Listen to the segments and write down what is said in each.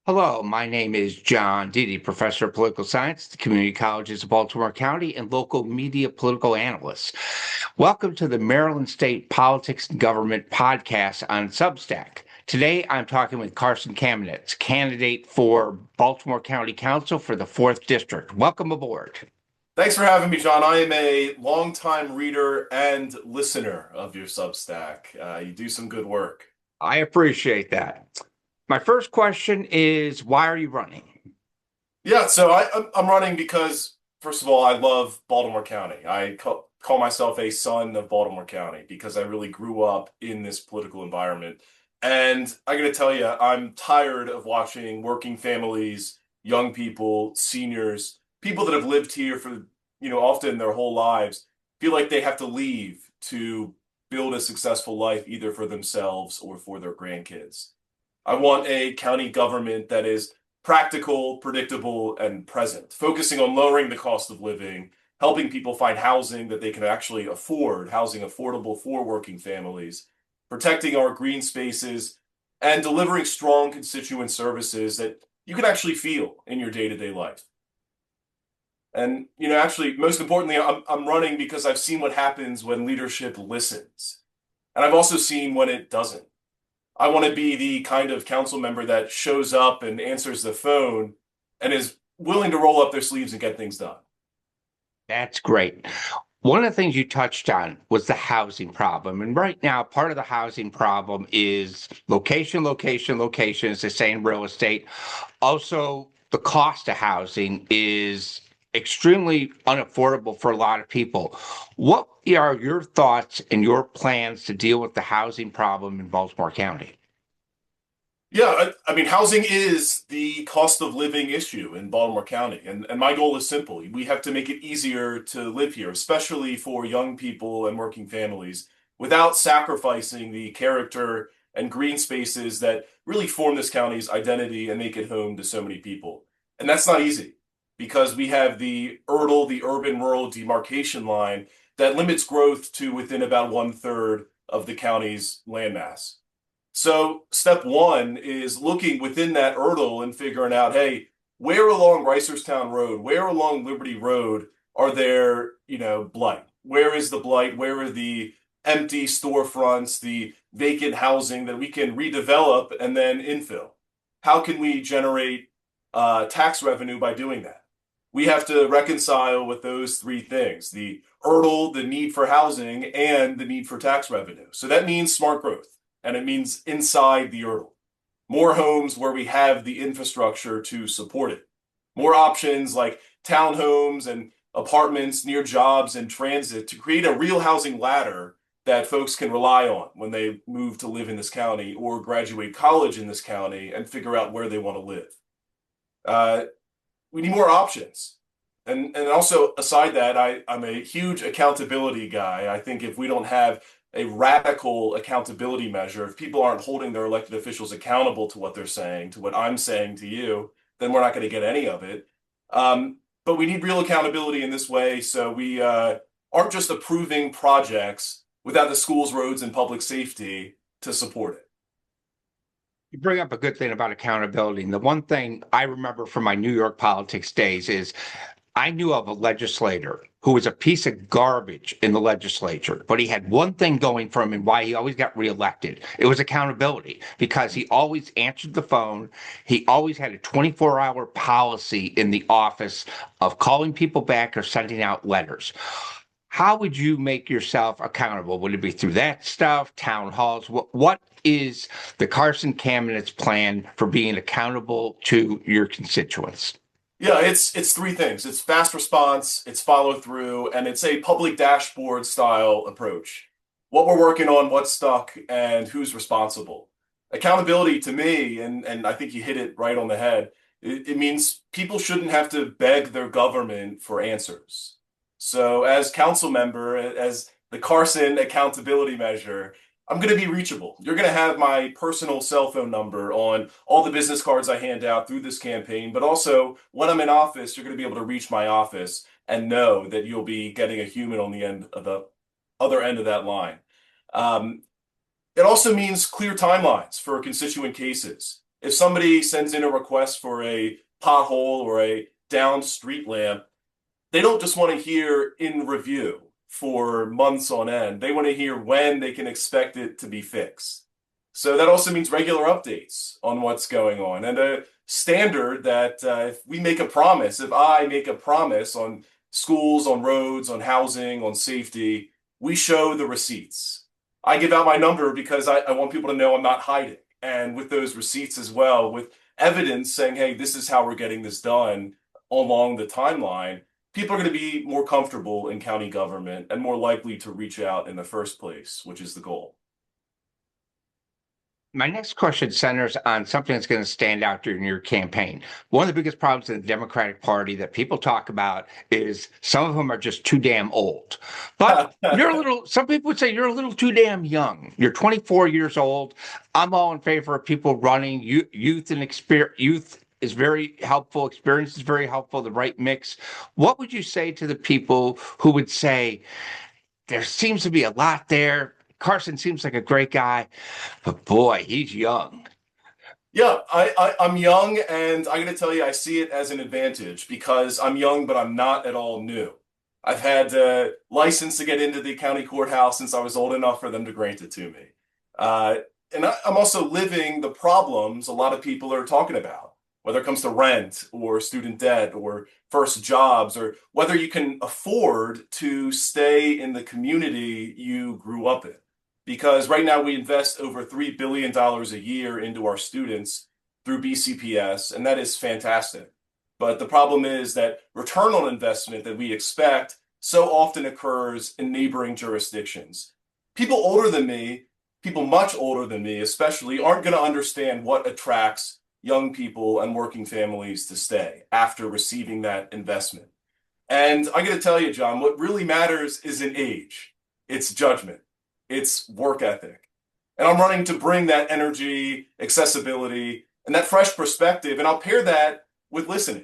Hello, my name is John Didi, professor of political science at the community colleges of Baltimore County and local media political analyst. Welcome to the Maryland State Politics and Government podcast on Substack. Today, I'm talking with Karson Kamenetz, candidate for Baltimore County Council for the 4th District. Welcome aboard. Thanks for having me, John. I am a longtime reader and listener of your Substack. You do some good work. I appreciate that. My first question is, why are you running? Yeah, so I'm running because, first of all, I love Baltimore County. I call myself a son of Baltimore County because I really grew up in this political environment. And I got to tell you, I'm tired of watching working families, young people, seniors, people that have lived here for, often their whole lives, feel like they have to leave to build a successful life either for themselves or for their grandkids. I want a county government that is practical, predictable, and present, focusing on lowering the cost of living, helping people find housing that they can actually afford, housing affordable for working families, protecting our green spaces, and delivering strong constituent services that you can actually feel in your day-to-day life. And, actually, most importantly, I'm running because I've seen what happens when leadership listens. And I've also seen when it doesn't. I want to be the kind of council member that shows up and answers the phone and is willing to roll up their sleeves and get things done. That's great. One of the things you touched on was the housing problem. And right now, part of the housing problem is location, location, location, as they say in real estate. Also, the cost of housing is extremely unaffordable for a lot of people. What are your thoughts and your plans to deal with the housing problem in Baltimore County? Yeah, I mean, housing is the cost of living issue in Baltimore County. And my goal is simple. We have to make it easier to live here, especially for young people and working families, without sacrificing the character and green spaces that really form this county's identity and make it home to so many people. And that's not easy because we have the URDL, the urban-rural demarcation line, that limits growth to within about 1/3 of the county's landmass. So step one is looking within that URDL and figuring out, hey, where along Reisterstown Road, where along Liberty Road are there, blight? Where is the blight? Where are the empty storefronts, the vacant housing that we can redevelop and then infill? How can we generate tax revenue by doing that? We have to reconcile with those three things: the URDL, the need for housing, and the need for tax revenue. So that means smart growth, and it means inside the URDL. More homes where we have the infrastructure to support it. More options like townhomes and apartments near jobs and transit to create a real housing ladder that folks can rely on when they move to live in this county or graduate college in this county and figure out where they want to live. We need more options. And also, aside that, I'm a huge accountability guy. I think if we don't have a radical accountability measure, if people aren't holding their elected officials accountable to what they're saying, to what I'm saying to you, then we're not going to get any of it. But we need real accountability in this way, so we aren't just approving projects without the schools, roads, and public safety to support it. You bring up a good thing about accountability. And the one thing I remember from my New York politics days is I knew of a legislator who was a piece of garbage in the legislature, but he had one thing going for him and why he always got reelected. It was accountability because he always answered the phone. He always had a 24-hour policy in the office of calling people back or sending out letters. How would you make yourself accountable? Would it be through that stuff, town halls? What is the Karson Kamenetz plan for being accountable to your constituents? Yeah, it's three things. It's fast response, it's follow through, and it's a public dashboard style approach. What we're working on, what's stuck, and who's responsible. Accountability to me, and I think you hit it right on the head, it means people shouldn't have to beg their government for answers. So as council member, as the Karson accountability measure, I'm going to be reachable. You're going to have my personal cell phone number on all the business cards I hand out through this campaign, but also when I'm in office, you're going to be able to reach my office and know that you'll be getting a human on the other end of that line. It also means clear timelines for constituent cases. If somebody sends in a request for a pothole or a downed street lamp, they don't just want to hear in review for months on end. They want to hear when they can expect it to be fixed. So that also means regular updates on what's going on and a standard that if we make a promise, if I make a promise on schools, on roads, on housing, on safety, we show the receipts. I give out my number because I want people to know I'm not hiding. And with those receipts as well, with evidence saying, hey, this is how we're getting this done along the timeline, people are going to be more comfortable in county government and more likely to reach out in the first place, which is the goal. My next question centers on something that's going to stand out during your campaign. One of the biggest problems in the Democratic Party that people talk about is some of them are just too damn old. But some people would say you're a little too damn young. You're 24 years old. I'm all in favor of people running. Youth and experience. Youth is very helpful. Experience is very helpful. The right mix. What would you say to the people who would say there seems to be a lot there? Karson seems like a great guy, but boy, he's young. Yeah, I'm young, and I'm going to tell you, I see it as an advantage because I'm young, but I'm not at all new. I've had a license to get into the county courthouse since I was old enough for them to grant it to me. Uh, and I'm also living the problems a lot of people are talking about, whether it comes to rent or student debt or first jobs, or whether you can afford to stay in the community you grew up in. Because right now we invest over $3 billion a year into our students through BCPS, and that is fantastic. But the problem is that return on investment that we expect so often occurs in neighboring jurisdictions. People older than me, people much older than me especially, aren't going to understand what attracts young people and working families to stay after receiving that investment. And I got to tell you, John, what really matters isn't age, it's judgment. It's work ethic. And I'm running to bring that energy, accessibility, and that fresh perspective. And I'll pair that with listening.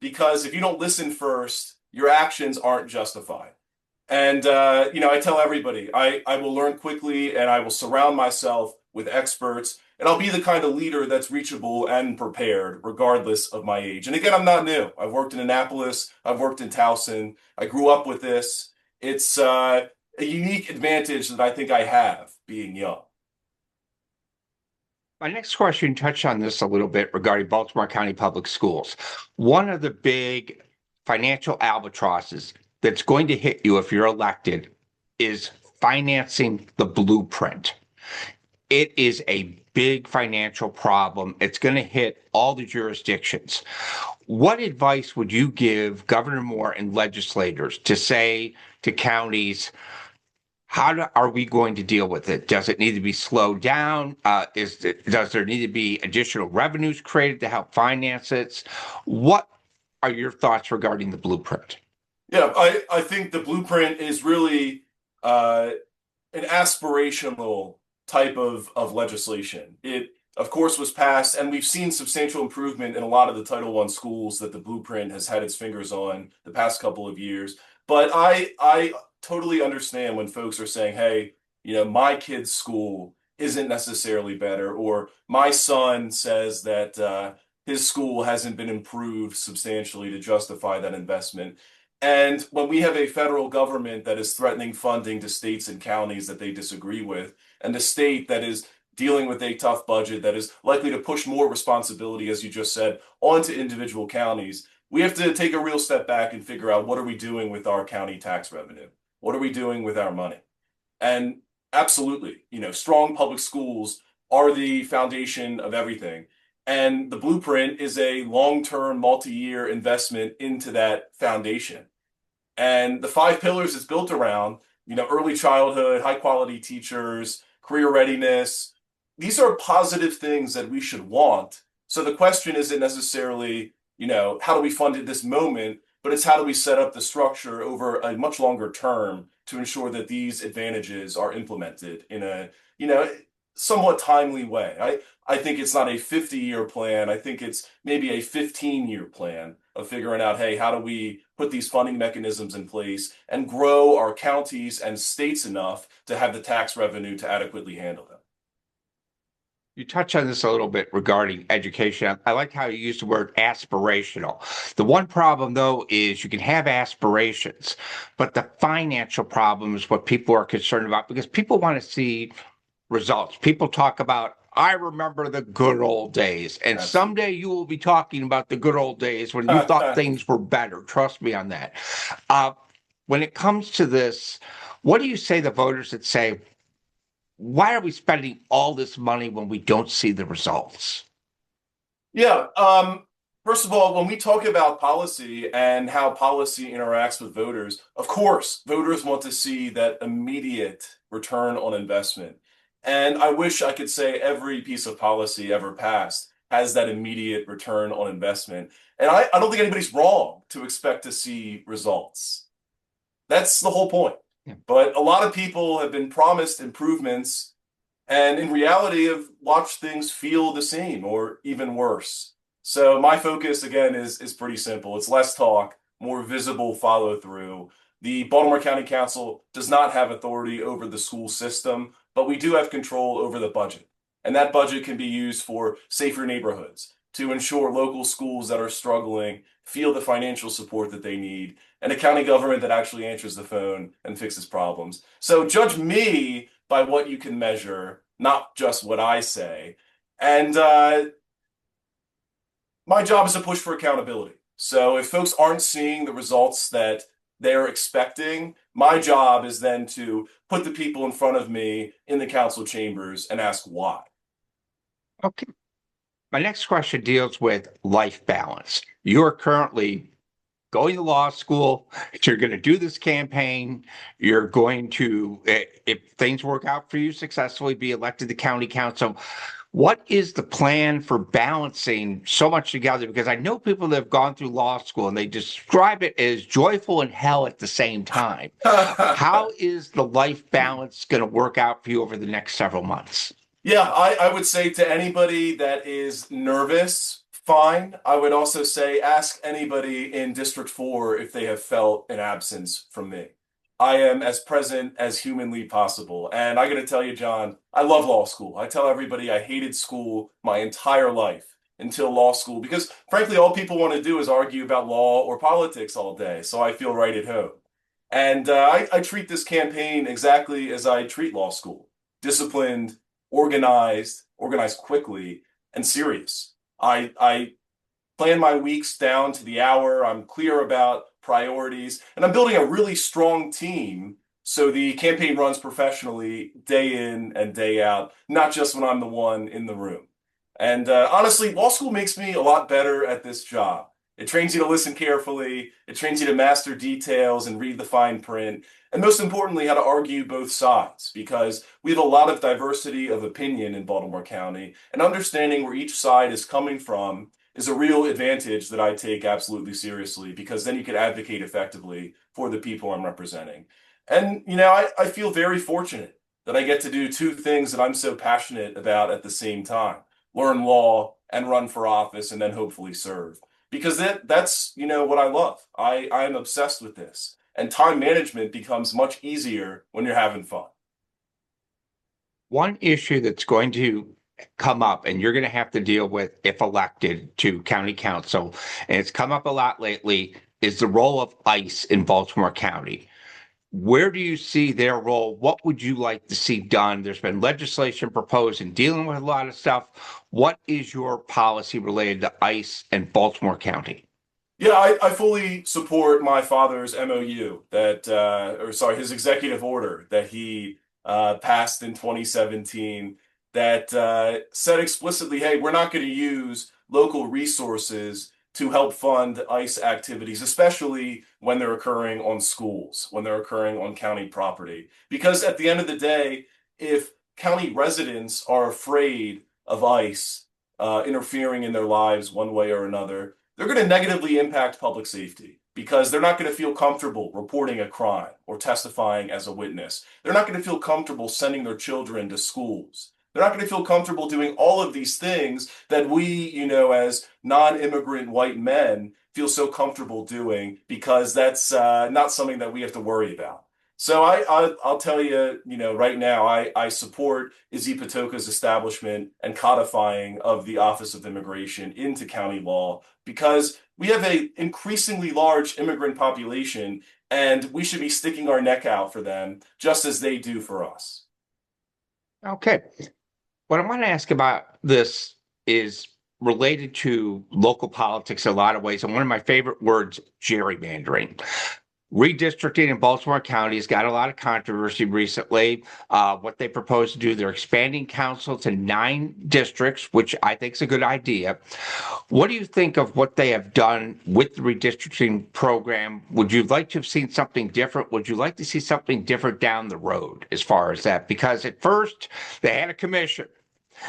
Because if you don't listen first, your actions aren't justified. And, I tell everybody, I will learn quickly and I will surround myself with experts. And I'll be the kind of leader that's reachable and prepared, regardless of my age. And again, I'm not new. I've worked in Annapolis. I've worked in Towson. I grew up with this. It's a unique advantage that I think I have being young. My next question touched on this a little bit regarding Baltimore County Public Schools. One of the big financial albatrosses that's going to hit you if you're elected is financing the blueprint. It is a big financial problem. It's going to hit all the jurisdictions. What advice would you give Governor Moore and legislators to say to counties, are we going to deal with it? Does it need to be slowed down? Does there need to be additional revenues created to help finance it? What are your thoughts regarding the blueprint? Yeah, I think the blueprint is really an aspirational type of legislation. It, of course, was passed, and we've seen substantial improvement in a lot of the Title I schools that the blueprint has had its fingers on the past couple of years. But I totally understand when folks are saying, hey, my kid's school isn't necessarily better, or my son says that his school hasn't been improved substantially to justify that investment. And when we have a federal government that is threatening funding to states and counties that they disagree with, and the state that is dealing with a tough budget that is likely to push more responsibility, as you just said, onto individual counties, we have to take a real step back and figure out what are we doing with our county tax revenue? What are we doing with our money? And absolutely, strong public schools are the foundation of everything. And the blueprint is a long-term, multi-year investment into that foundation. And the 5 pillars is built around, early childhood, high-quality teachers, career readiness. These are positive things that we should want. So the question isn't necessarily, how do we fund it this moment, but it's how do we set up the structure over a much longer term to ensure that these advantages are implemented in a, somewhat timely way. I think it's not a 50-year plan. I think it's maybe a 15-year plan of figuring out, hey, how do we put these funding mechanisms in place and grow our counties and states enough to have the tax revenue to adequately handle them? You touch on this a little bit regarding education. I like how you use the word aspirational. The one problem, though, is you can have aspirations, but the financial problem is what people are concerned about because people want to see results. People talk about, I remember the good old days, and Absolutely. someday you will be talking about the good old days when you thought things were better. Trust me on that. Uh, when it comes to this, what do you say to voters that say, why are we spending all this money when we don't see the results? Yeah. First of all, when we talk about policy and how policy interacts with voters, of course, voters want to see that immediate return on investment. And I wish I could say every piece of policy ever passed has that immediate return on investment. And I don't think anybody's wrong to expect to see results. That's the whole point. Yeah. But a lot of people have been promised improvements and in reality have watched things feel the same or even worse. So my focus again is pretty simple. It's less talk, more visible follow through. The Baltimore County Council does not have authority over the school system, but we do have control over the budget. And that budget can be used for safer neighborhoods, to ensure local schools that are struggling feel the financial support that they need, and a county government that actually answers the phone and fixes problems. So judge me by what you can measure, not just what I say. And my job is to push for accountability. So if folks aren't seeing the results that they're expecting, my job is then to put the people in front of me in the council chambers and ask why. Okay. My next question deals with life balance. You're currently going to law school. You're going to do this campaign. You're going to, if things work out for you successfully, be elected to county council. What is the plan for balancing so much together? Because I know people that have gone through law school and they describe it as joyful and hell at the same time. How is the life balance going to work out for you over the next several months? Yeah, I would say to anybody that is nervous, fine. I would also say ask anybody in District 4 if they have felt an absence from me. I am as present as humanly possible. And I got to tell you, John, I love law school. I tell everybody I hated school my entire life until law school because, frankly, all people want to do is argue about law or politics all day. So I feel right at home. And I treat this campaign exactly as I treat law school: disciplined, organized quickly, and serious. I plan my weeks down to the hour. I'm clear about priorities, and I'm building a really strong team so the campaign runs professionally day in and day out, not just when I'm the one in the room. And honestly, law school makes me a lot better at this job. It trains you to listen carefully, it trains you to master details and read the fine print, and most importantly, how to argue both sides, because we have a lot of diversity of opinion in Baltimore County, and understanding where each side is coming from is a real advantage that I take absolutely seriously, because then you can advocate effectively for the people I'm representing. And, I feel very fortunate that I get to do two things that I'm so passionate about at the same time: learn law and run for office and then hopefully serve. Because that's what I love. I'm obsessed with this. And time management becomes much easier when you're having fun. One issue that's going to come up and you're going to have to deal with if elected to county council, and it's come up a lot lately, is the role of ICE in Baltimore County. Where do you see their role? What would you like to see done? There's been legislation proposed in dealing with a lot of stuff. What is your policy related to ICE and Baltimore County? Yeah, I fully support my father's MOU or sorry, his executive order that he passed in 2017 that said explicitly, hey, we're not going to use local resources to help fund ICE activities, especially when they're occurring on schools, when they're occurring on county property. Because at the end of the day, if county residents are afraid of ICE interfering in their lives one way or another, they're going to negatively impact public safety because they're not going to feel comfortable reporting a crime or testifying as a witness. They're not going to feel comfortable sending their children to schools. They're not going to feel comfortable doing all of these things that we, as non-immigrant white men, feel so comfortable doing because that's not something that we have to worry about. So I'll tell you, right now I support Izzy Patoka's establishment and codifying of the Office of Immigration into county law because we have a increasingly large immigrant population and we should be sticking our neck out for them just as they do for us. Okay. What I want to ask about this is related to local politics in a lot of ways. And one of my favorite words, gerrymandering. Redistricting in Baltimore County has got a lot of controversy recently. What they propose to do, they're expanding council to 9 districts, which I think is a good idea. What do you think of what they have done with the redistricting program? Would you like to have seen something different? Would you like to see something different down the road as far as that? Because at first they had a commission.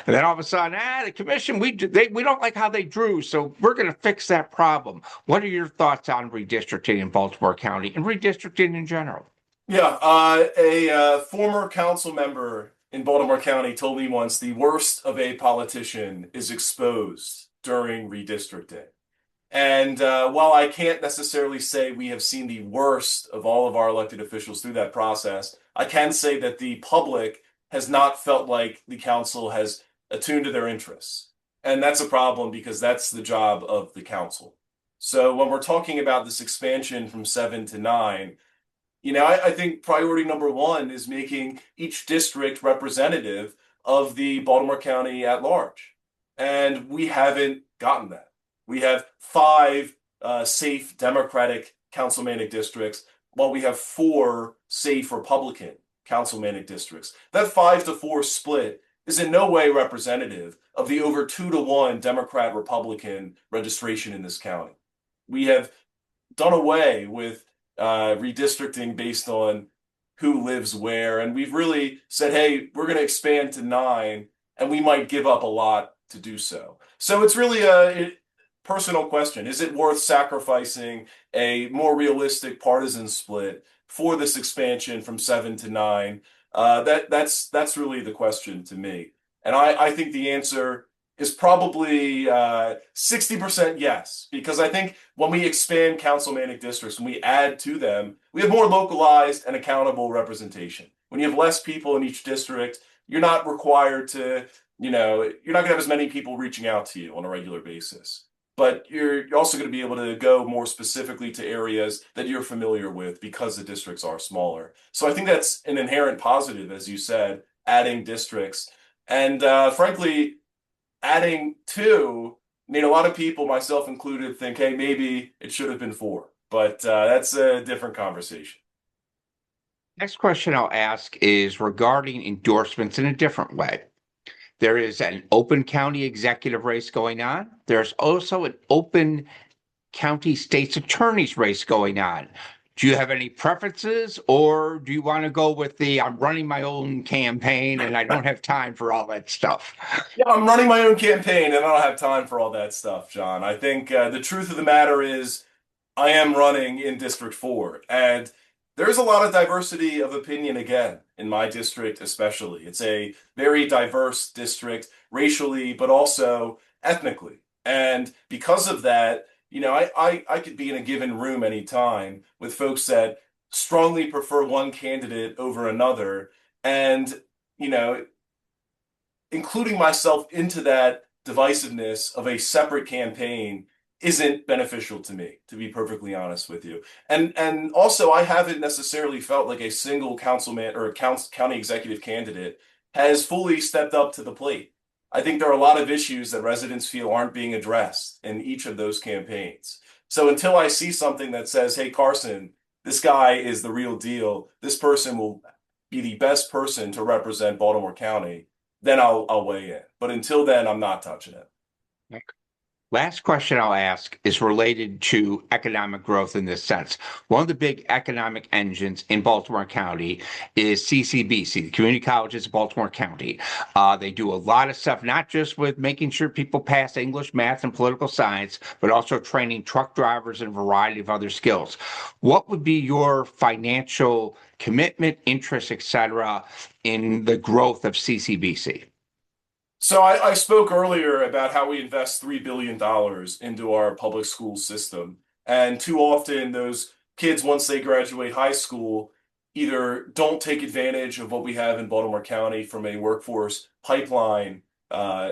And then all of a sudden, the commission, we don't like how they drew, so we're going to fix that problem. What are your thoughts on redistricting in Baltimore County and redistricting in general? Yeah, a former council member in Baltimore County told me once the worst of a politician is exposed during redistricting. And while I can't necessarily say we have seen the worst of all of our elected officials through that process, I can say that the public has not felt like the council has attuned to their interests. And that's a problem because that's the job of the council. So when we're talking about this expansion from 7 to 9, I think priority number one is making each district representative of the Baltimore County at large. And we haven't gotten that. We have 5 safe Democratic councilmanic districts, while we have 4 safe Republican councilmanic districts. That 5-4 split is in no way representative of the over 2-1 Democrat-Republican registration in this county. We have done away with redistricting based on who lives where, and we've really said, hey, we're going to expand to 9, and we might give up a lot to do so. So it's really a personal question. Is it worth sacrificing a more realistic partisan split for this expansion from 7 to 9? That's really the question to me. And I think the answer is probably 60% yes, because I think when we expand councilmanic districts, when we add to them, we have more localized and accountable representation. When you have less people in each district, you're not required to, you're not going to have as many people reaching out to you on a regular basis. But you're also going to be able to go more specifically to areas that you're familiar with because the districts are smaller. So I think that's an inherent positive, as you said, adding districts. And frankly, adding 2, a lot of people, myself included, think, hey, maybe it should have been 4. But that's a different conversation. Next question I'll ask is regarding endorsements in a different way. There is an open county executive race going on. There's also an open county state's attorney's race going on. Do you have any preferences, or do you want to go with the I'm running my own campaign and I don't have time for all that stuff? Yeah, I'm running my own campaign and I don't have time for all that stuff, John. I think the truth of the matter is I am running in District 4, and there's a lot of diversity of opinion again in my district, especially. It's a very diverse district, racially, but also ethnically. And because of that, I could be in a given room anytime with folks that strongly prefer one candidate over another. And, you know, including myself into that divisiveness of a separate campaign isn't beneficial to me, to be perfectly honest with you. And also, I haven't necessarily felt like a single councilman or county executive candidate has fully stepped up to the plate. I think there are a lot of issues that residents feel aren't being addressed in each of those campaigns. So until I see something that says, hey, Karson, this guy is the real deal, this person will be the best person to represent Baltimore County, then I'll weigh in. But until then, I'm not touching it. Last question I'll ask is related to economic growth in this sense. One of the big economic engines in Baltimore County is CCBC, the Community Colleges of Baltimore County. They do a lot of stuff, not just with making sure people pass English, math, and political science, but also training truck drivers and a variety of other skills. What would be your financial commitment, interest, etc., in the growth of CCBC? So I spoke earlier about how we invest $3 billion into our public school system. And too often those kids, once they graduate high school, either don't take advantage of what we have in Baltimore County from a workforce pipeline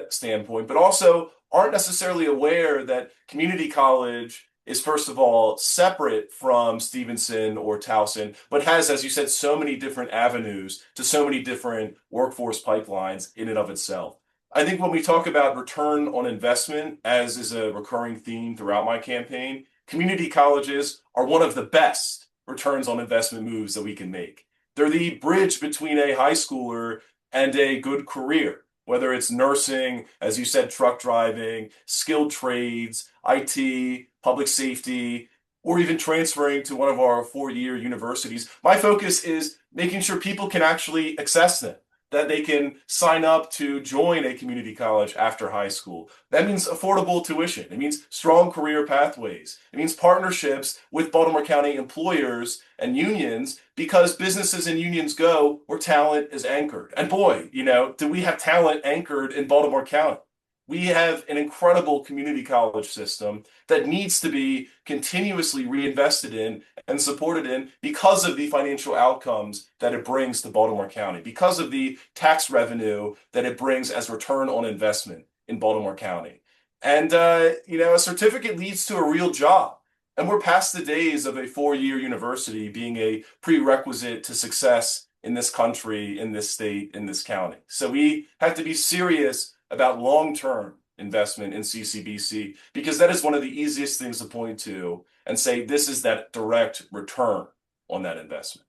standpoint, but also aren't necessarily aware that community college is, first of all, separate from Stevenson or Towson, but has, as you said, so many different avenues to so many different workforce pipelines in and of itself. I think when we talk about return on investment, as is a recurring theme throughout my campaign, community colleges are one of the best returns on investment moves that we can make. They're the bridge between a high schooler and a good career, whether it's nursing, as you said, truck driving, skilled trades, IT, public safety, or even transferring to one of our four-year universities. My focus is making sure people can actually access them, that they can sign up to join a community college after high school. That means affordable tuition. It means strong career pathways. It means partnerships with Baltimore County employers and unions, because businesses and unions go where talent is anchored. And boy, do we have talent anchored in Baltimore County? We have an incredible community college system that needs to be continuously reinvested in and supported in because of the financial outcomes that it brings to Baltimore County, because of the tax revenue that it brings as return on investment in Baltimore County. And, a certificate leads to a real job. And we're past the days of a four-year university being a prerequisite to success in this country, in this state, in this county. So we have to be serious about long-term investment in CCBC, because that is one of the easiest things to point to and say, this is that direct return on that investment.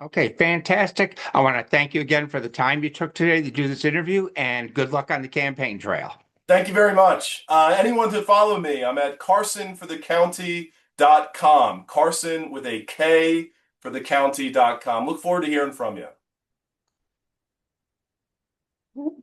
Okay, fantastic. I want to thank you again for the time you took today to do this interview, and good luck on the campaign trail. Thank you very much. Anyone to follow me, I'm at carsonforthecounty.com. Karson with a K for the county.com. Look forward to hearing from you.